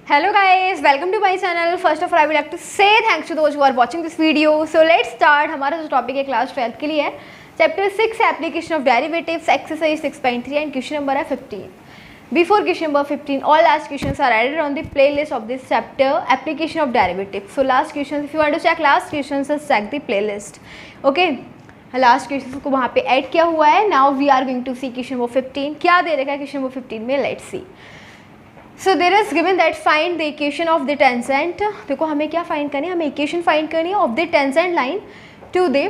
Hello guys, welcome to my channel. First of all, I would like to say thanks to those who are watching this video. So let's start. हमारा जो topic है class 12 के लिए है chapter 6 application of derivatives exercise 6.3 and question number है 15. Before question number 15, all last questions are added on the playlist of this chapter application of derivatives. So last questions, if you want to check last questions, just check the playlist. Okay. Last question को वहाँ पे add किया हुआ है. Now we are going to see question number 15. क्या दे रखा है क्वेश्चन नंबर 15 में? Let's see. So there is given that find the equation of the tangent. देखो हमें क्या फाइंड करनी है, हमें इक्वेशन फाइंड करनी है of the tangent line to the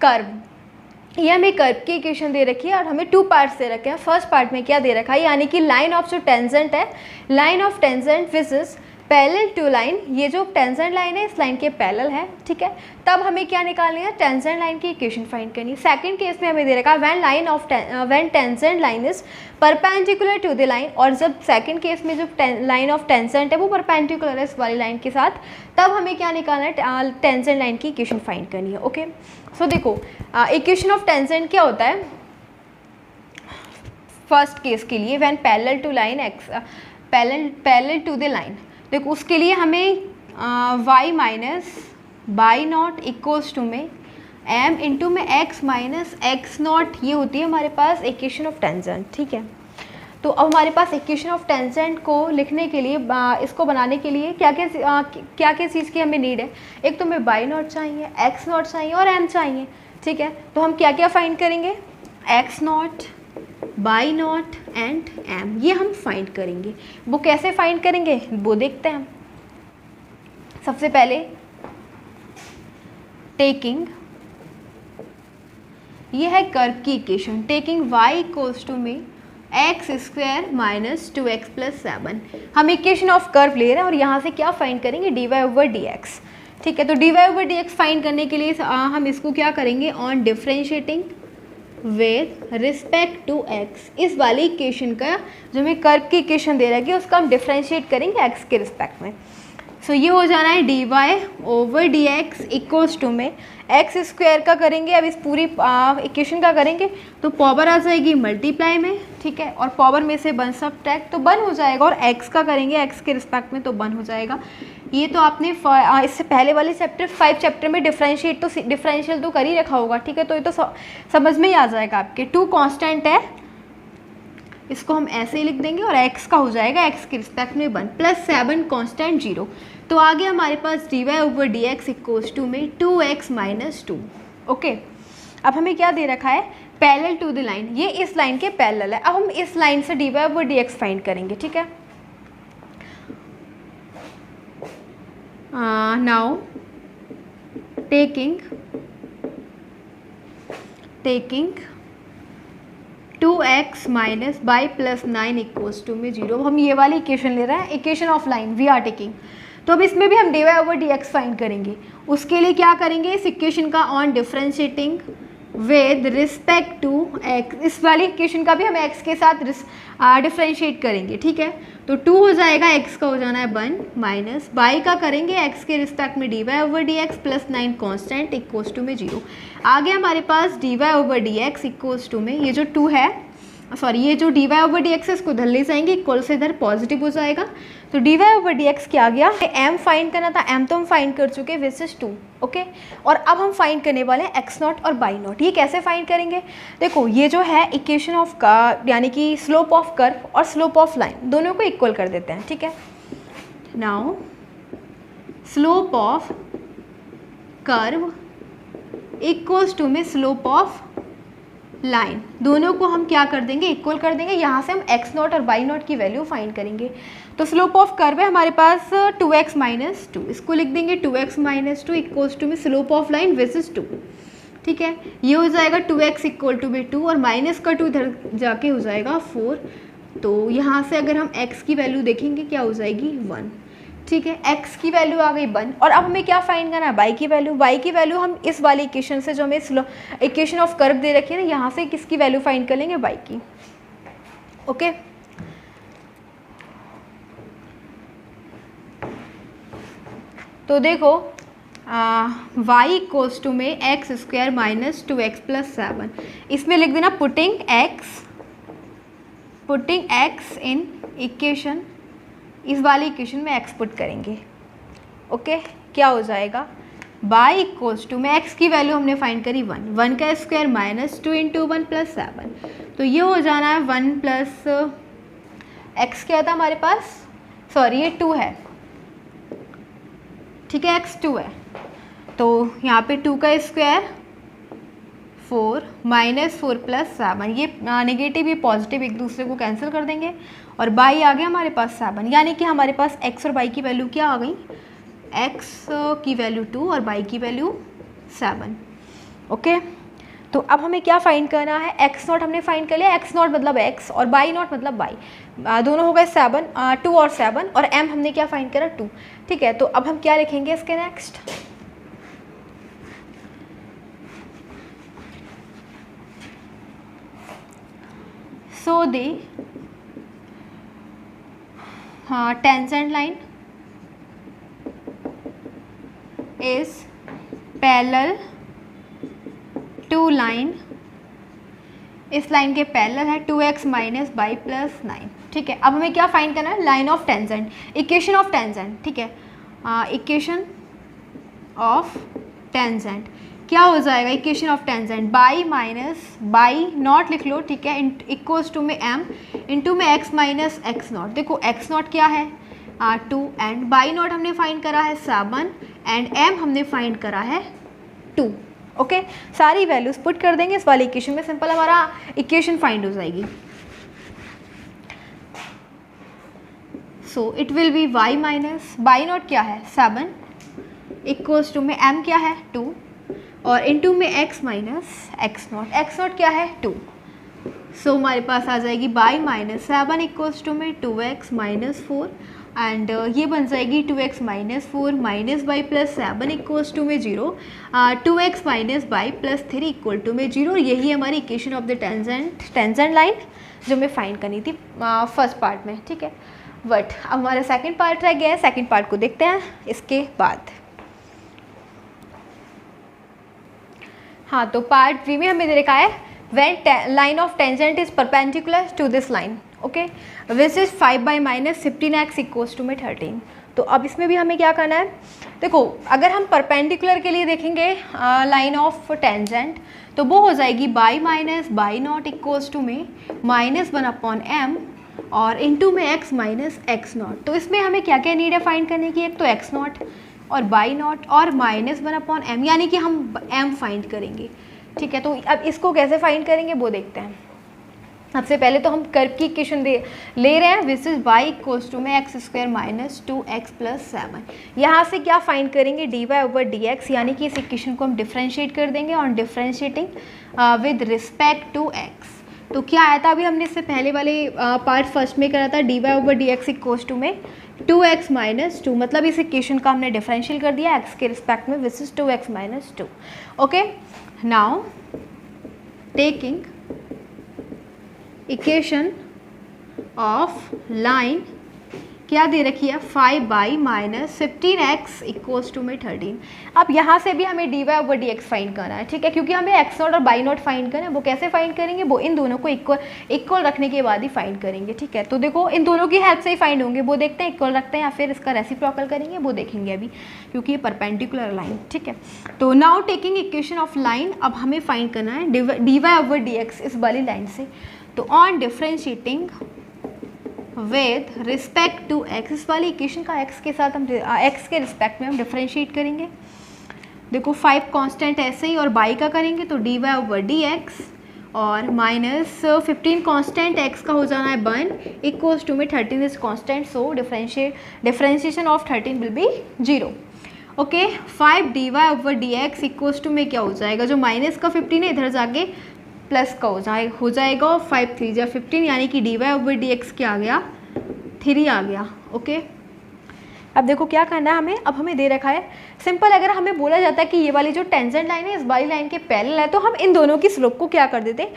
curve. ये हमें कर्व की इक्वेशन दे रखी है और हमें टू पार्ट्स दे रखे हैं. फर्स्ट पार्ट में क्या दे रखा है, यानी कि लाइन ऑफ जो टेंजेंट है, line of tangent which is parallel to line. ये जो टेंजेंट लाइन है इस लाइन के पैरेलल है, ठीक है. तब हमें क्या निकालनी है, टेंजेंट लाइन की इक्वेशन फाइंड करनी है. सेकंड केस में हमें दे रखा है when tangent line is perpendicular to the line. और जब सेकंड केस में जो लाइन ऑफ टेंजेंट है वो परपेंडिकुलर है इस वाली लाइन के साथ, तब हमें क्या निकालना है, टेंजेंट लाइन की इक्वेशन फाइंड करनी है. ओके. सो देखो इक्वेशन ऑफ टेंजेंट क्या होता है फर्स्ट केस के लिए, when parallel to line x parallel to the line. देखो उसके लिए हमें y minus y naught equals to में m इंटू में x माइनस एक्स नॉट, ये होती है हमारे पास इक्वेशन ऑफ टेंजेंट, ठीक है. तो अब हमारे पास इक्वेशन ऑफ टेंजेंट को लिखने के लिए, इसको बनाने के लिए क्या क्या चीज़ की हमें नीड है. एक तो हमें बाई नॉट चाहिए, एक्स नॉट चाहिए और m चाहिए, ठीक है. तो हम क्या क्या फाइंड करेंगे, x naught, y naught and M, ये हम फाइंड करेंगे. वो कैसे फाइंड करेंगे वो देखते हैं. सबसे पहले टेकिंग, ये है कर्व की equation, taking y equals to में x square minus 2x plus 7. हम इक्वेशन ऑफ कर्व ले रहे हैं और यहाँ से क्या फाइंड करेंगे, dy ओवर dx, ठीक है. तो dy ओवर dx फाइंड करने के लिए हम इसको क्या करेंगे, on differentiating with respect to x. इस वाली इक्वेशन का जो हमें कर्व की इक्वेशन दे रखी है उसका हम डिफरेंशिएट करेंगे x के रिस्पेक्ट में. सो ये हो जाना है dy over dx equals to में एक्स स्क्वायर का करेंगे. अब इस पूरी इक्वेशन का करेंगे तो पावर आ जाएगी मल्टीप्लाई में, ठीक है. और पावर में से वन सब्ट्रैक्ट तो वन हो जाएगा, और x का करेंगे x के रिस्पेक्ट में तो वन हो जाएगा. ये तो आपने इससे पहले वाले चैप्टर 5 चैप्टर में डिफरेंशियल तो कर ही रखा होगा, ठीक है. तो ये तो समझ में ही आ जाएगा आपके. 2 कांस्टेंट है, इसको हम ऐसे ही लिख देंगे और x का हो जाएगा x के रिस्पेक्ट में 1 प्लस 7 कांस्टेंट 0. तो आगे हमारे पास dy over dx equals to में 2x माइनस 2. ओके. अब हमें क्या दे रखा है, पैरेलल टू द लाइन, ये इस लाइन के पैरेलल है. अब हम इस लाइन से dy ओवर dx फाइंड करेंगे, ठीक है. Now taking 2x minus y plus 9 equals to में 0. हम ये वाली इक्वेशन ले रहे हैं, equation of line we are taking. तो अब इसमें भी हम dy ओवर dx फाइंड करेंगे. उसके लिए क्या करेंगे, इस इक्वेशन का on differentiating with respect to x. इस वाली इक्वेशन का भी हम x के साथ डिफरेंशिएट करेंगे, ठीक है. तो 2 हो जाएगा, x का हो जाना है 1 माइनस बाई का करेंगे x के रिस्पेक्ट में dy over dx plus 9 constant equals to में 0. आगे हमारे पास dy over dx equals to में ये जो 2 है, सॉरी ये जो dy ओवर dx है इसको इधर ले जाएंगे, इक्वल से इधर पॉजिटिव हो जाएगा. तो dy ओवर dx क्या आ गया, m फाइंड करना था, m तो हम फाइंड कर चुके विच इज 2. ओके. और अब हम फाइंड करने वाले हैं x नॉट और बाई नॉट. ये कैसे फाइंड करेंगे, देखो ये जो है इक्वेशन ऑफ कर्व, यानी कि स्लोप ऑफ कर्व और स्लोप ऑफ लाइन दोनों को इक्वल कर देते हैं, ठीक है. Now slope of curve equals to में स्लोप ऑफ लाइन, दोनों को हम क्या कर देंगे, इक्वल कर देंगे. यहाँ से हम x नॉट और y नॉट की वैल्यू फाइंड करेंगे. तो स्लोप ऑफ कर्व है हमारे पास 2x माइनस 2, इसको लिख देंगे 2x माइनस 2 इक्वल्स टू में slope of line which is 2, ठीक है. ये हो जाएगा 2x इक्वल टू में 2 और माइनस का 2 इधर जाके हो जाएगा 4. तो यहाँ से अगर हम x की वैल्यू देखेंगे क्या हो जाएगी 1, ठीक है. x की वैल्यू आ गई 1. और अब हमें क्या फाइंड करना है, y की वैल्यू. y की वैल्यू हम इस वाली इक्वेशन से जो हमें इक्वेशन ऑफ कर्व दे रखी है ना, यहाँ से किसकी वैल्यू फाइंड कर लेंगे, y की. ओके. तो देखो y इक्वल्स टू में x square minus 2x plus 7, इसमें लिख देना पुटिंग x इन इक्वेशन इस वाली इक्वेशन में x पुट करेंगे। ओके, क्या हो जाएगा, y इक्वल्स टू में x की वैल्यू हमने फाइंड करी 1 का स्क्वायर माइनस 2 इंटू 1 प्लस 7, तो ये हो जाना है 1 प्लस x क्या था हमारे पास, सॉरी ये 2 है, ठीक है, x 2 है, तो यहाँ पे 2 का स्क्वायर 4 माइनस 4 प्लस 7, ये नेगेटिव ये पॉजिटिव एक दूसरे को कैंसिल कर देंगे और y आ गया हमारे पास 7, यानी कि हमारे पास x और y की वैल्यू क्या आ गई, x की वैल्यू 2 और y की वैल्यू 7। ओके, तो अब हमें क्या फाइंड करना है, x नॉट हमने फाइंड कर लिया, x नॉट मतलब x और y नॉट मतलब y, दोनों हो गए 7, 2 और 7, और m हमने क्या फाइंड करा 2, ठीक है। तो अब हम क्या लिखेंगे इसके next, so the tangent line is parallel to line, इस लाइन के पैरेलल है 2x माइनस बाई प्लस 9, ठीक है। अब हमें क्या फाइंड करना है, line of tangent, equation of tangent, ठीक है, इक्वेशन ऑफ टेंजेंट क्या हो जाएगा, equation of tangent by minus y not लिख लो, ठीक है, इक्वल्स टू में m इंटू में x माइनस एक्स नॉट, देखो x नॉट क्या है 2 एंड बाई नॉट हमने फाइंड करा है 7 एंड m हमने फाइंड करा है 2। ओके, सारी वैल्यूज पुट कर देंगे इस वाली इक्वेशन में, सिंपल हमारा इक्वेशन फाइंड हो जाएगी। So it will be y minus y not क्या है 7 इक्वल्स टू में m क्या है 2 और इनटू में x माइनस एक्स नॉट क्या है 2। सो हमारे पास आ जाएगी बाई माइनस 7 इक्वल्स टू में 2x माइनस 4 एंड ये बन जाएगी 2x minus 4 minus y plus 7 equals to में 0, 2x minus y plus 3 equal to में 0। यही हमारी equation of the tangent line जो हमें फाइंड करनी थी फर्स्ट पार्ट में, ठीक है। बट अब हमारा सेकंड पार्ट रह गया है, सेकंड पार्ट को देखते हैं इसके बाद। हाँ, तो पार्ट बी में हमें दे रखा है when line of tangent is perpendicular to this line, okay, which is 5 y minus 15x equals to में 13। तो अब इसमें भी हमें क्या करना है, देखो अगर हम परपेंडिकुलर के लिए देखेंगे लाइन ऑफ टेंजेंट तो वो हो जाएगी y minus y naught equals to में माइनस 1 अपॉन m और इनटू में x माइनस एक्स नॉट। तो इसमें हमें क्या क्या नीड है फाइंड करने की, एक तो x नॉट और बाई नॉट और माइनस 1 अपॉन m, यानी कि हम m फाइंड करेंगे, ठीक है। तो अब इसको कैसे फाइंड करेंगे वो देखते हैं। सबसे पहले तो हम कर्व की इक्वेशन ले रहे हैं, which is y equals to में x square minus 2x plus 7। यहाँ से क्या फाइंड करेंगे, dy ओवर dx, यानी कि इस इक्वेशन को हम डिफ्रेंशिएट कर देंगे on differentiating with respect to x। तो क्या आया था, अभी हमने इससे पहले वाले पार्ट फर्स्ट में करा था dy over dx equals to में 2x माइनस 2, मतलब इस इक्वेशन का हमने डिफरेंशियल कर दिया x के रिस्पेक्ट में, which is 2x minus 2। Okay, now taking equation of line क्या दे रखी है, 5 y minus 15x equals to में 13। अब यहाँ से भी हमें dy ओवर dx फाइंड करना है, ठीक है, क्योंकि हमें x नॉट और बाई नॉट फाइंड करना है। वो कैसे फाइंड करेंगे, वो इन दोनों को इक्वल रखने के बाद ही फाइंड करेंगे, ठीक है। तो देखो इन दोनों की हेल्प से ही फाइंड होंगे, वो देखते हैं इक्वल रखते हैं या फिर इसका रेसिप्रोकल करेंगे, वो देखेंगे अभी, क्योंकि ये परपेंडिकुलर लाइन, ठीक है। तो now taking equation of line, अब हमें फाइंड करना है dy ओवर dx इस वाली लाइन से। तो on differentiating with respect to x, इस वाली इक्वेशन का x के साथ हम x के रिस्पेक्ट में हम डिफरेंशिएट करेंगे। देखो 5 कांस्टेंट ऐसे ही और बाई का करेंगे तो dy ओवर dx और माइनस 15 कांस्टेंट x का हो जाना है 1 इक्वल्स टू में 13 is constant, so differentiation of 13 will be 0। Okay, 5 dy over dx equals to में क्या हो जाएगा, जो माइनस का 15 है इधर जाके प्लस का हो जाएगा 5 3 या 15, यानी कि dy ओवर dx क्या आ गया 3 आ गया। ओके, अब देखो क्या करना है हमें, अब हमें दे रखा है सिंपल, अगर हमें बोला जाता है कि ये वाली जो टेंजेंट लाइन है इस वाली लाइन के पैरेलल है तो हम इन दोनों की स्लोप को क्या कर देते,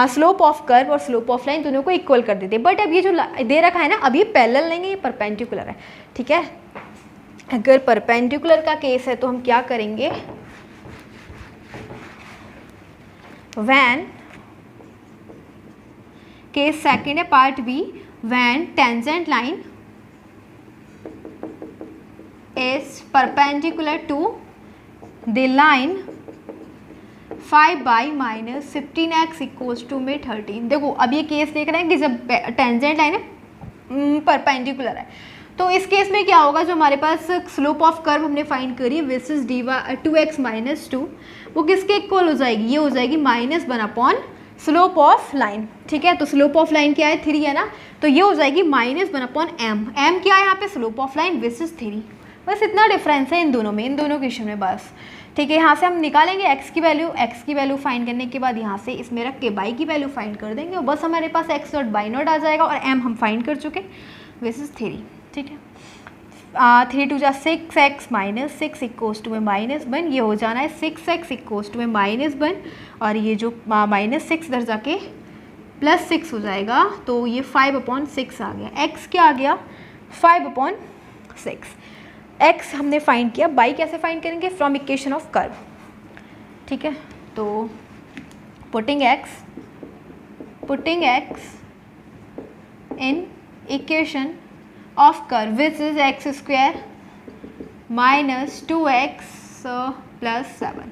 स्लोप ऑफ कर्व और स्लोप ऑफ लाइन दोनों को इक्वल कर देते। बट अब ये जो दे रखा है ना, अब ये पैरेलल नहीं है, ये परपेंडिकुलर है, ठीक है। अगर परपेंडिकुलर का केस है तो हम क्या करेंगे, व्हेन केस सेकेंड है part B, when tangent line is perpendicular to the line 5 y minus 15x equals to में 13। देखो अब ये केस देख रहे हैं कि जब टेंजेंट लाइन है परपेंडिकुलर है, तो इस केस में क्या होगा, जो हमारे पास स्लोप ऑफ कर्व हमने फाइंड करी है विच डी 2x माइनस 2, वो किसके इक्वल हो जाएगी, ये हो जाएगी -1 अपॉन स्लोप ऑफ लाइन। ठीक है, तो स्लोप ऑफ लाइन क्या है 3 है ना, तो ये हो जाएगी -1 अपॉन m क्या है यहाँ पे slope of line which is 3। बस इतना डिफरेंस है इन दोनों में, इन दोनों क्वेश्चन में बस। ठीक है, यहाँ से हम निकालेंगे x की वैल्यू फाइंड करने के बाद यहाँ से इसमें रख के y की वैल्यू फाइंड कर देंगे और बस हमारे पास x नॉट बाई नॉट आ जाएगा और m हम फाइंड कर चुके विच इज 3। ठीक है, 3 टू जा 6x माइनस 6 इक्वल्स टू में -1, ये हो जाना है 6x इक्वल्स टू में -1 और ये जो -6 इधर जाके +6 हो जाएगा, तो ये 5/6 आ गया। x क्या आ गया 5/6। x हमने फाइंड किया, y कैसे फाइंड करेंगे फ्रॉम इक्वेशन ऑफ कर्व। ठीक है, तो putting x in equation of curve which is x² minus 2x + 7।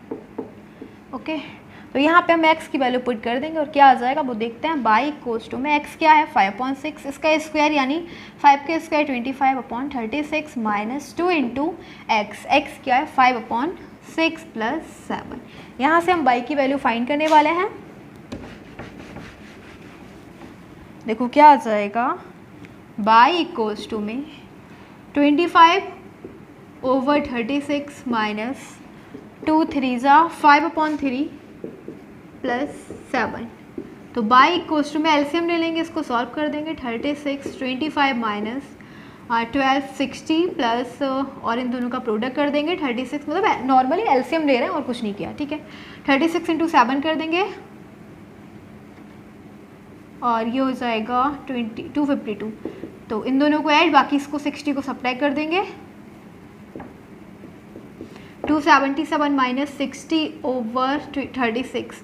Okay, तो यहाँ पे हम x की वैल्यू पुट कर देंगे और क्या आ जाएगा वो देखते हैं। y इक्वल्स टू में x क्या है 5/6, इसका स्क्वायर यानी 5 के स्क्वायर 25/36 माइनस 2 इंटू x क्या है 5/6 + 7। यहाँ से हम y की वैल्यू फाइंड करने वाले हैं। देखो क्या आ जाएगा, y इक्वल्स टू में 25/36 माइनस 2 3 5/3 + 7। तो y इक्वल्स टू में एलसीएम ले लेंगे, इसको सॉल्व कर देंगे। 36 25 माइनस 12 60 प्लस और इन दोनों का प्रोडक्ट कर देंगे 36, मतलब नॉर्मली एलसीएम ले रहे हैं और कुछ नहीं किया। ठीक है, 36 × 7 कर देंगे और ये हो जाएगा 252। तो इन दोनों को ऐड, बाकी इसको 60 को सब्ट्रैक्ट कर देंगे। 277 minus 60/36,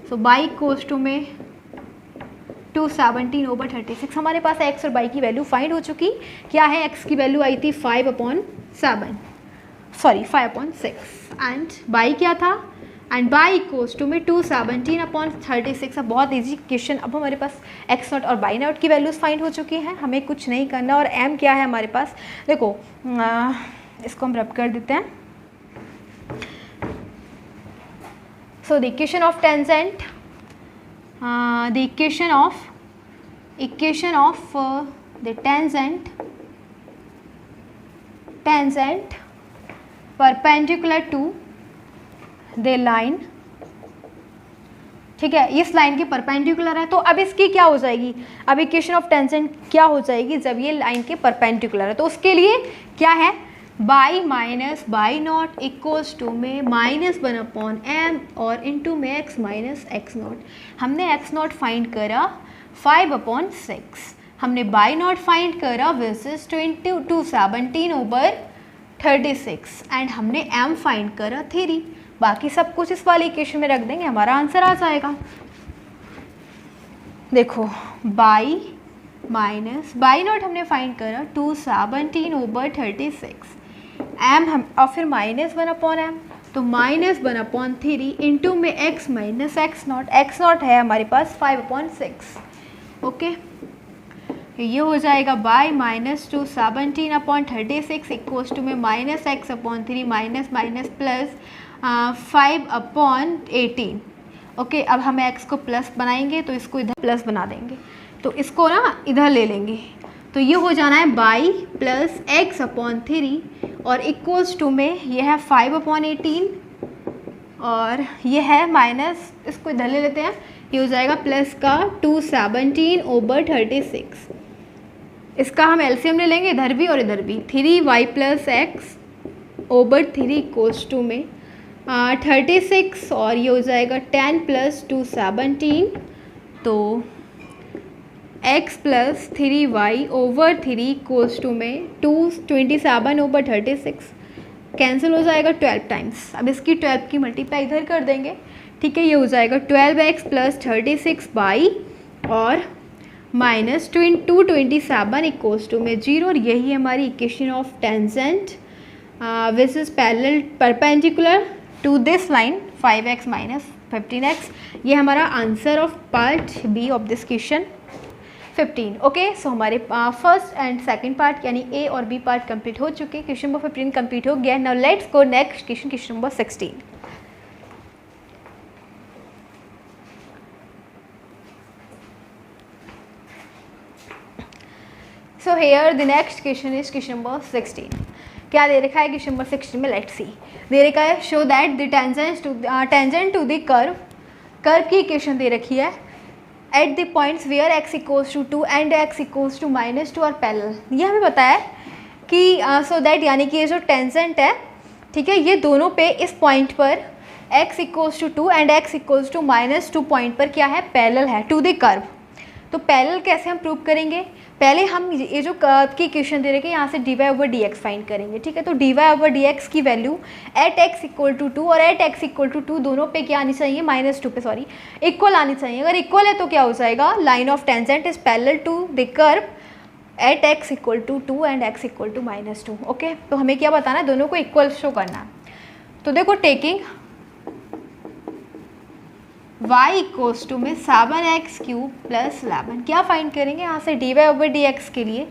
so y equals to में 217/36। हमारे पास x और y की वैल्यू फाइंड हो चुकी। क्या है, x की वैल्यू आई थी 5/6 एंड y क्या था, एंड y इक्वल्स टू में 217/36। अब बहुत इजी क्वेश्चन। अब हमारे पास x नॉट और y नॉट की वैल्यूज़ फाइंड हो चुकी हैं, हमें कुछ नहीं करना। और m क्या है हमारे पास, देखो इसको हम रब कर देते हैं। So the equation of tangent, the equation of the tangent perpendicular to the line। ठीक है, इस लाइन के परपेंडिकुलर है, तो अब इसकी क्या हो जाएगी, अब इक्वेशन ऑफ टेंजेंट क्या हो जाएगी जब ये लाइन के परपेंडिकुलर है। तो उसके लिए क्या है, y minus y naught equals to में -1/m और इंटू में x माइनस x नॉट। हमने x नॉट फाइंड करा 5/6, हमने y नॉट फाइंड करा विच इज 217/36 एंड हमने m फाइंड करा 3। बाकी सब कुछ इस वाली इक्वेशन में रख देंगे, हमारा आंसर आ जाएगा। देखो y माइनस y नॉट हमने फाइंड करा 217/36, m हम और फिर -1/m, तो -1/3 इंटू में x माइनस x नॉट है हमारे पास 5/6। ओके, ये हो जाएगा y माइनस 217/36 इक्वल्स टू में -x/3 माइनस प्लस 5/18। ओके, अब हम x को प्लस बनाएंगे तो इसको इधर प्लस बना देंगे, तो इसको ना इधर ले लेंगे, तो ये हो जाना है y प्लस x/3 और इक्वल्स टू में ये है 5/18 और ये है माइनस, इसको इधर ले लेते हैं, ये हो जाएगा प्लस का 217/36। इसका हम एलसीएम ले लेंगे इधर भी और इधर भी। 3y plus x/3 equals to में 36 और ये हो जाएगा 10 + 217, तो x plus 3y/3 equals to में 227/36 कैंसिल हो जाएगा 12 टाइम्स। अब इसकी 12 की मल्टीप्लाई इधर कर देंगे। ठीक है, ये हो जाएगा 12x प्लस 36y और माइनस 227 इक्वल्स टू में 0 और यही हमारी equation of tangent which is parallel perpendicular to this line 5x minus 15x। ये हमारा answer of part B of this question 15। Okay, so हमारे फर्स्ट एंड सेकंड पार्ट यानी ए और बी पार्ट कंप्लीट हो चुके। क्वेश्चन नंबर 15 कंप्लीट हो गया। Now let's go next question, question number 16। So here the next question is question number 16। क्या दे रखा है क्वेश्चन नंबर 16 में? लेट्स सी। दे रखा है show that the tangent to the curve की इक्वेशन दे रखी है at the points where x equals to 2 and x equals to -2 और पैरेलल। ये हमें बताया कि सो दैट यानी कि ये जो टेंजेंट है, ठीक है, ये दोनों पे इस पॉइंट पर x equals to 2 and x equals to -2 point पर क्या है? पैरेलल है टू द कर्व। तो पैरेलल कैसे हम प्रूव करेंगे? पहले हम ये जो कर्व की इक्वेशन दे रखे हैं यहाँ से dy/dx फाइंड करेंगे, ठीक है। तो dy/dx की value at x equal to 2 और एट x इक्वल टू 2 दोनों पे क्या आनी चाहिए? -2 पे, सॉरी, इक्वल आनी चाहिए। अगर इक्वल है तो क्या हो जाएगा? Line of tangent is parallel to the curve at x equal to 2 and x equal to -2। Okay, तो हमें क्या बताना है? दोनों को इक्वल शो करना है। तो देखो, टेकिंग y इक्वल्स टू में 7x³ प्लस 11, क्या फाइंड करेंगे यहाँ से? dy/dx के लिए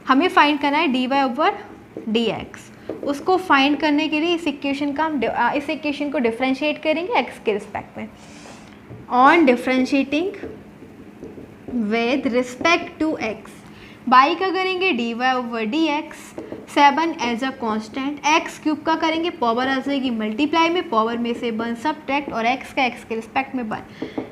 हमें फाइंड करना है dy/dx। उसको फाइंड करने के लिए इस इक्वेशन को डिफरेंशिएट करेंगे x के रिस्पेक्ट में। On differentiating with respect to x, y का करेंगे dy/dx, 7 as a constant, x³ का करेंगे पावर आ जाएगी मल्टीप्लाई में, पावर में से 1 सब्ट्रैक्ट और x का x के रिस्पेक्ट में 1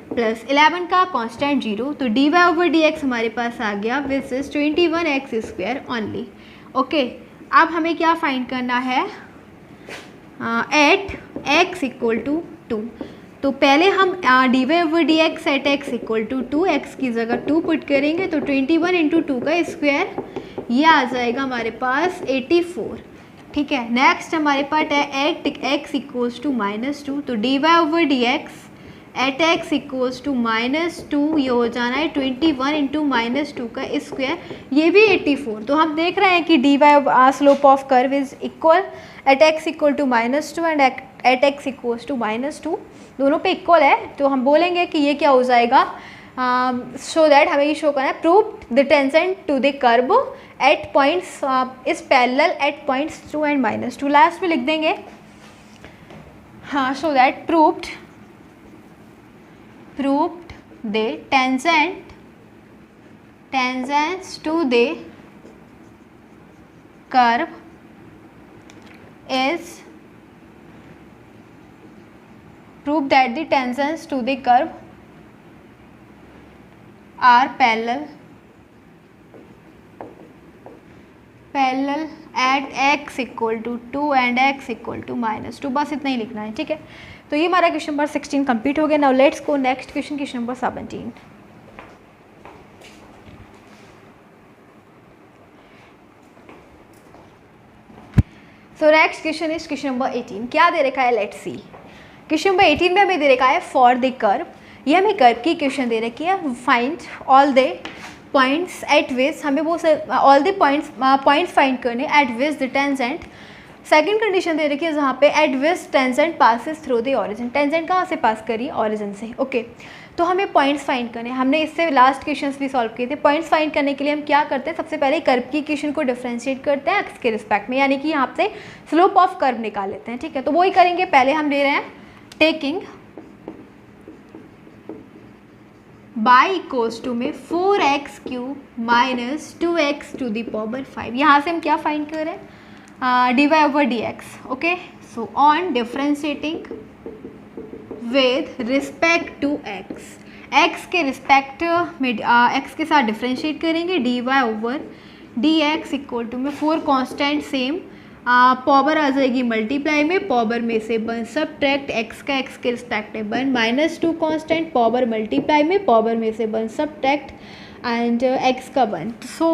प्लस 11 का कांस्टेंट 0। तो dy/dx हमारे पास आ गया which is 21x² only. Okay, अब हमें क्या फाइंड करना है? At x equal to 2। तो पहले हम dy/dx at x equal to 2, x की जगह 2 पुट करेंगे तो 21 इंटू 2 का स्क्वायर, ये आ जाएगा हमारे पास 84, ठीक है। नेक्स्ट हमारे पास है एट x इक्वल्स टू -2। तो dy/dx at x equals to -2, ये हो जाना है 21 इंटू -2 का स्क्वायर, ये भी 84। तो हम देख रहे हैं कि dy slope of curve is equal at x equal to -2 and at x equals to -2, दोनों पे इक्वल है। तो हम बोलेंगे कि ये क्या हो जाएगा? सो दैट हमें ये शो करना है prove the tangent to the curve at points is parallel at points 2 and -2। Last में लिख देंगे हाँ, so that proved the tangents to the curve is prove that the tangents to the curve are parallel at x equal to 2 and x equal to -2। बस इतना ही लिखना है, ठीक है। तो ये हमारा क्वेश्चन नंबर 16 कंप्लीट हो गया। Now let's go next question, question number 17। So next question is question number 18। क्या दे रखा है? Let's see. क्वेश्चन नंबर 18 में हमें दे रखा है फॉर द कर्व, ये हमें कर्व की क्वेश्चन दे रखी है। Find all the points at which, हमें वो ऑल द पॉइंट्स फाइंड करने at which the tangent, second condition दे रखी है जहाँ पे at which tangent passes through the origin, tangent कहाँ से पास करी? ऑरिजिन से। ओके, तो हमें पॉइंट्स फाइंड करने, हमने इससे लास्ट क्वेश्चंस भी सॉल्व किए थे। पॉइंट्स फाइंड करने के लिए हम क्या करते हैं? सबसे पहले कर्व की इक्वेशन को डिफरेंशिएट करते हैं एक्स के रिस्पेक्ट में, यानी कि यहाँ से स्लोप ऑफ कर्व निकाल लेते हैं, ठीक है। तो वही करेंगे। पहले हम ले रहे हैं टेकिंग बाई इक्वल्स टू में 4x³ minus 2x to the power 5, यहाँ से हम क्या फाइंड कर रहे हैं? dy/dx। Okay, so on differentiating with respect to x के रिस्पेक्ट में x के साथ डिफरेंशिएट करेंगे। dy/dx इक्वल टू में 4 कांस्टेंट सेम, पावर आ जाएगी मल्टीप्लाई में, पावर में से 1 सब्ट्रैक्ट, x का x के रिस्पेक्ट में 1 -2 कांस्टेंट, पावर मल्टीप्लाई में, पावर में से 1 सब्ट्रैक्ट एंड x का 1। So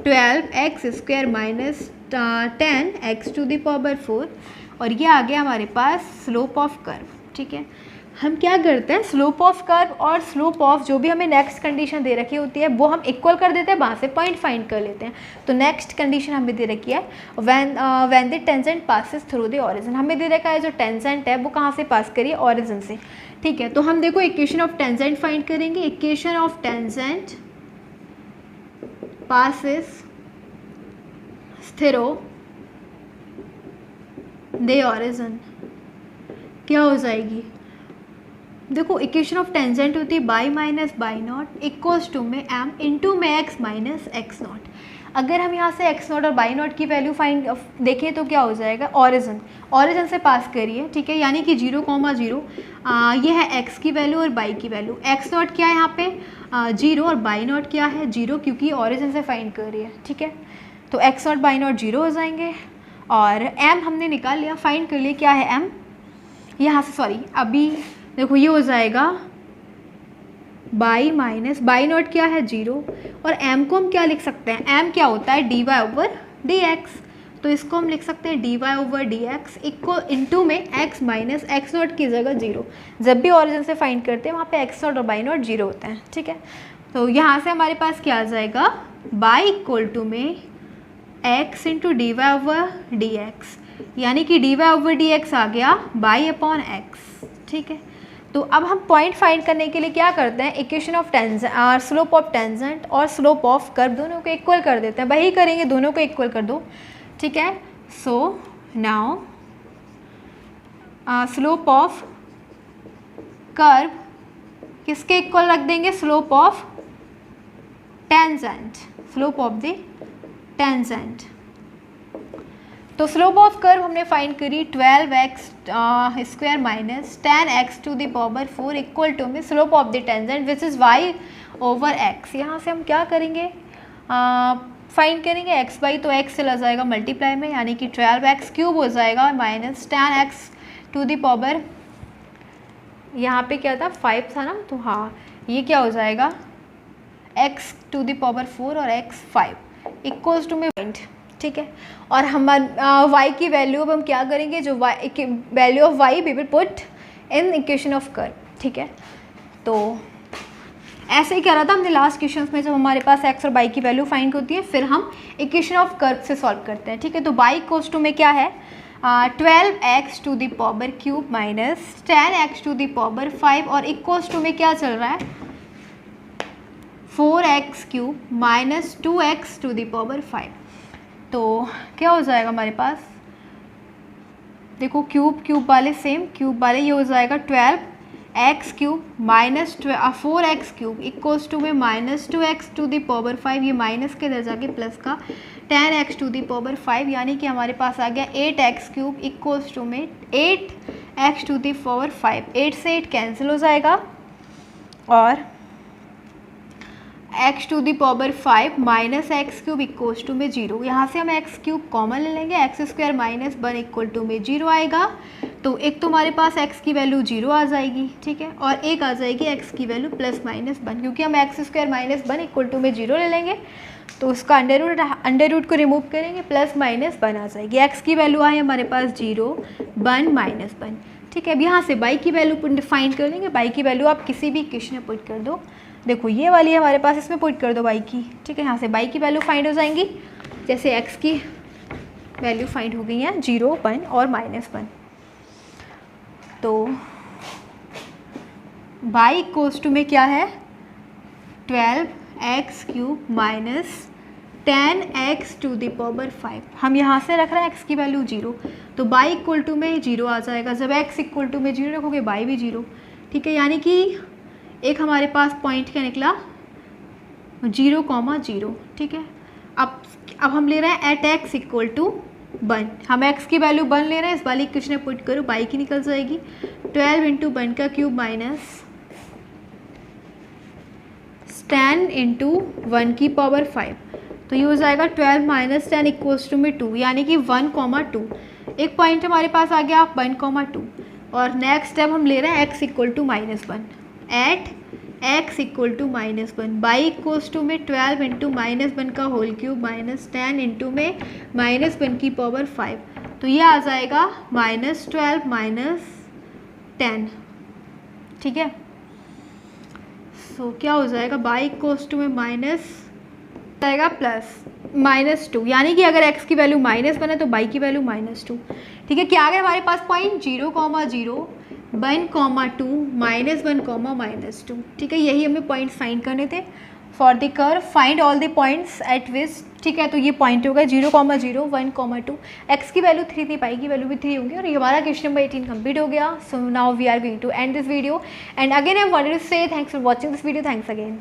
12x² minus 10x to the power 4, और ये आ गया हमारे पास स्लोप ऑफ कर्व, ठीक है। हम क्या करते हैं, स्लोप ऑफ कर्व और स्लोप ऑफ जो भी हमें नेक्स्ट कंडीशन दे रखी होती है वो हम इक्वल कर देते हैं, वहाँ से पॉइंट फाइंड कर लेते हैं। तो नेक्स्ट कंडीशन हमें दे रखी है when the tangent passes through the origin, हमें दे रखा है जो टेंजेंट है वो कहाँ से पास करिए, ऑरिजिन से। ठीक है, तो हम देखो इक्वेशन ऑफ टेंजेंट फाइंड करेंगे। Equation of tangent passes through the origin क्या हो जाएगी, देखो इक्वेशन ऑफ टेंजेंट होती है y minus y naught equals to में एम इंटू में एक्स माइनस एक्स नॉट। अगर हम यहाँ से एक्स नॉट और बाई नॉट की वैल्यू फाइंड देखें तो क्या हो जाएगा, ऑरिजिन से पास करिए। ठीक है, यानी कि 0,0 ये है एक्स की वैल्यू और बाई की वैल्यू। एक्स नॉट क्या है यहाँ पे 0 और बाई नॉट क्या है 0, क्योंकि ऑरिजिन से फाइंड कर रही है। ठीक है, तो एक्स नॉट बाई नॉट 0 हो जाएंगे और एम हमने निकाल लिया, फाइंड कर लिया क्या है एम। यहाँ से सॉरी अभी देखो ये हो जाएगा बाई माइनस बाई नॉट क्या है 0 और m को हम क्या लिख सकते हैं, m क्या होता है dy ओवर dx, तो इसको हम लिख सकते हैं dy over dx equal into में x माइनस एक्स नॉट की जगह 0। जब भी ओरिजिन से फाइंड करते हैं वहाँ पे x नॉट और बाई नॉट 0 होते हैं। ठीक है, तो यहाँ से हमारे पास क्या आ जाएगा बाई इक्वल टू में x into d y over d x, यानी कि dy ओवर dx आ गया बाई अपॉन x। ठीक है, तो अब हम पॉइंट फाइंड करने के लिए क्या करते हैं, equation of tangent slope of tangent और स्लोप ऑफ कर्व दोनों को इक्वल कर देते हैं। वही करेंगे, दोनों को इक्वल कर दो। ठीक है, so now slope of curve किसके इक्वल रख देंगे, slope of tangent, slope of the tangent. तो स्लोप ऑफ कर्व हमने फाइंड करी 12x square minus 10x to the power 4 equal to में slope of the tangent which is y over x। यहाँ से हम क्या करेंगे, फाइंड करेंगे x बाई, तो x चला जाएगा मल्टीप्लाई में, यानी कि 12x क्यूब हो जाएगा minus 10x to the power, यहाँ पे क्या था 5 था ना, तो हाँ ये क्या हो जाएगा x टू द पावर 4 और x 5 इक्वल्स टू में पॉइंट। ठीक है, और हमारे y की वैल्यू अब हम क्या करेंगे, जो y value of y we will put in equation of curve. ठीक है, तो ऐसे ही कह रहा था हमने लास्ट क्वेश्चन में, जब हमारे पास x और y की वैल्यू फाइंड होती है फिर हम इक्वेशन ऑफ कर्व से सॉल्व करते हैं। ठीक है, तो y इक्वल्स टू में क्या है 12x to the power cube minus 10x to the power 5 और इक्वल्स टू में क्या चल रहा है 4x cube minus 2x to the power 5। तो क्या हो जाएगा हमारे पास, देखो क्यूब वाले सेम, क्यूब वाले ये हो जाएगा 12x cube minus 4x cube equals to में minus 2x to the power 5, ये माइनस के इधर जाके प्लस का 10x टू द पावर 5, यानी कि हमारे पास आ गया 8x क्यूब इक्वल्स टू में 8x टू द पावर 5। 8 से 8 कैंसिल हो जाएगा और x to the power 5 minus x cube equals to में 0। यहाँ से हम एक्स क्यूब कॉमन ले लेंगे, x square minus 1 equal to में 0 आएगा। तो एक तो हमारे पास x की वैल्यू 0 आ जाएगी। ठीक है, और एक आ जाएगी x की वैल्यू प्लस माइनस 1, क्योंकि हम x square minus 1 equal to में 0 ले लेंगे तो उसका अंडर रूट को रिमूव करेंगे, प्लस माइनस 1 आ जाएगी। x की वैल्यू आई हमारे पास 0 1 माइनस 1। ठीक है, अब यहाँ से y की वैल्यू फाइंड कर लेंगे। y की वैल्यू आप किसी भी इक्वेशन में पुट कर दो, देखो ये वाली है हमारे पास, इसमें पुट कर दो y की। ठीक है, यहाँ से y की वैल्यू फाइंड हो जाएंगी, जैसे x की वैल्यू फाइंड हो गई है 0 1 और माइनस 1। तो y इक्वल्स टू में क्या है 12x cube minus 10x to the power 5। हम यहाँ से रख रहे हैं x की वैल्यू 0, तो y इक्वल टू में 0 आ जाएगा। जब x इक्वल टू में 0 रखोगे y भी 0। ठीक है, यानी कि एक हमारे पास पॉइंट क्या निकला 0,0। ठीक है, अब हम ले रहे हैं एट x इक्वल टू 1, हम x की वैल्यू 1 ले रहे हैं, इस वाली इक्वेशन में पुट करो, y की निकल जाएगी 12 इंटू 1 का क्यूब माइनस 10 इंटू 1 की पावर 5। तो ये हो जाएगा 12 माइनस 10 इक्वल्स टू में 2, यानी कि 1,2। एक पॉइंट हमारे पास आ गया 1,2, और नेक्स्ट स्टेप हम ले रहे हैं x equal to minus 1 at x equal to minus 1। Y equals to में 12 इंटू माइनस 1 का होल क्यूब माइनस 10 इंटू में माइनस 1 की पावर 5। तो ये आ जाएगा -12 माइनस 10 ठीक है। सो क्या हो जाएगा, बाई इक्वल्स टू में माइनस आएगा प्लस -2, यानी कि अगर x की वैल्यू माइनस बने तो बाई की वैल्यू -2। ठीक है, क्या आ गया हमारे पास पॉइंट 0, 0, 1, 2, -1, -2। ठीक है, यही हमें पॉइंट्स फाइंड करने थे for the curve. Find all the points at विच, ठीक है, तो ये पॉइंट होगा 0, 0, 1, 2। x की वैल्यू 3 थी, पाई की वैल्यू भी 3 होंगी, और ये हमारा क्वेश्चन नंबर 18 कंप्लीट हो गया। So now we are going to end this video, and again I wanted to say thanks for watching this video. Thanks again.